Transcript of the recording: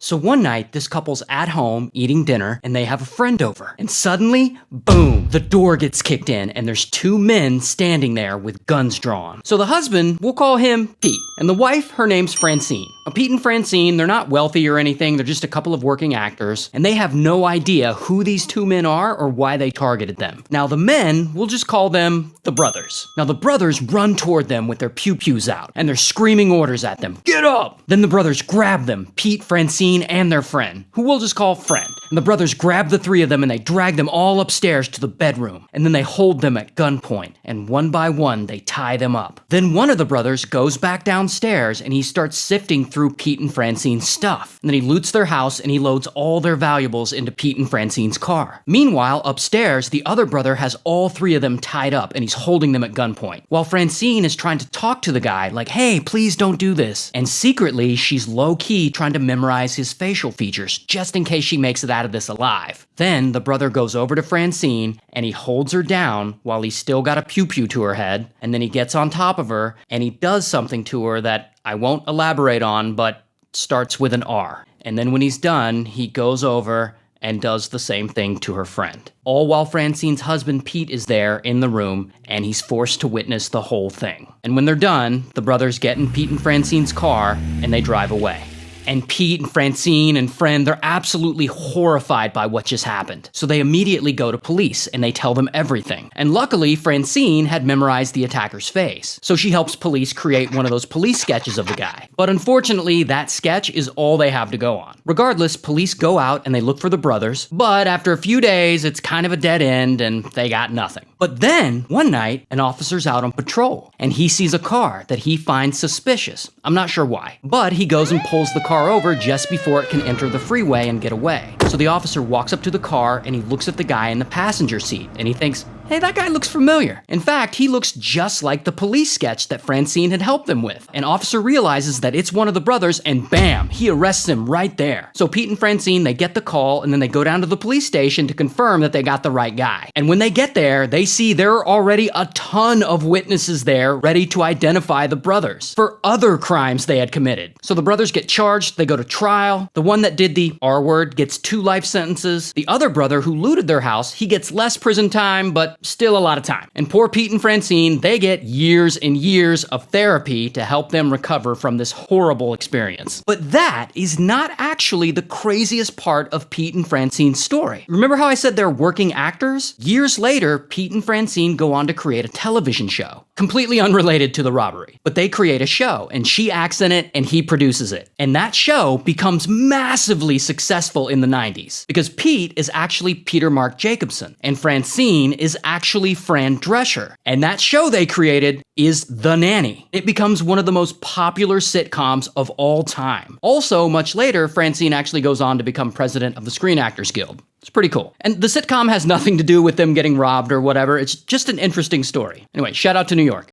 So one night, this couple's at home eating dinner and they have a friend over. And suddenly, boom, the door gets kicked in and there's two men standing there with guns drawn. So the husband, we'll call him Pete. And the wife, her name's Francine. Now, Pete and Francine, they're not wealthy or anything. They're just a couple of working actors. And they have no idea who these two men are or why they targeted them. Now the men, we'll just call them the brothers. Now the brothers run toward them with their pew-pews out. And they're screaming orders at them. Get up! Then the brothers grab them, Pete, Francine, and their friend, who we'll just call Friend. And the brothers grab the three of them and they drag them all upstairs to the bedroom. And then they hold them at gunpoint. And one by one, they tie them up. Then one of the brothers goes back downstairs and he starts sifting through Pete and Francine's stuff. And then he loots their house and he loads all their valuables into Pete and Francine's car. Meanwhile, upstairs, the other brother has all three of them tied up and he's holding them at gunpoint. While Francine is trying to talk to the guy like, hey, please don't do this. And secretly, she's low-key trying to memorize his facial features just in case she makes it out of this alive. Then the brother goes over to Francine and he holds her down while he's still got a pew-pew to her head. And then he gets on top of her and he does something to her that I won't elaborate on, but starts with an R. And then when he's done, he goes over and does the same thing to her friend. All while Francine's husband Pete is there in the room and he's forced to witness the whole thing. And when they're done, the brothers get in Pete and Francine's car and they drive away. And Pete and Francine and Friend, they're absolutely horrified by what just happened. So they immediately go to police and they tell them everything. And luckily, Francine had memorized the attacker's face. So she helps police create one of those police sketches of the guy. But unfortunately, that sketch is all they have to go on. Regardless, police go out and they look for the brothers. But after a few days, it's kind of a dead end and they got nothing. But then, one night, an officer's out on patrol and he sees a car that he finds suspicious. I'm not sure why. But he goes and pulls the car over just before it can enter the freeway and get away. So the officer walks up to the car and he looks at the guy in the passenger seat and he thinks, hey, that guy looks familiar. In fact, he looks just like the police sketch that Francine had helped them with. An officer realizes that it's one of the brothers and bam, he arrests him right there. So Pete and Francine, they get the call and then they go down to the police station to confirm that they got the right guy. And when they get there, they see there are already a ton of witnesses there ready to identify the brothers for other crimes they had committed. So the brothers get charged, they go to trial. The one that did the R word gets 2 life sentences. The other brother who looted their house, he gets less prison time, but still a lot of time. And poor Pete and Francine, they get years and years of therapy to help them recover from this horrible experience. But that is not actually the craziest part of Pete and Francine's story. Remember how I said they're working actors? Years later, Pete and Francine go on to create a television show, completely unrelated to the robbery. But they create a show, and she acts in it, and he produces it. And that show becomes massively successful in the 90s, because Pete is actually Peter Marc Jacobson, and Francine is actually Fran Drescher. And that show they created is The Nanny. It becomes one of the most popular sitcoms of all time. Also, much later, Francine actually goes on to become president of the Screen Actors Guild. It's pretty cool. And the sitcom has nothing to do with them getting robbed or whatever. It's just an interesting story. Anyway, shout out to New York.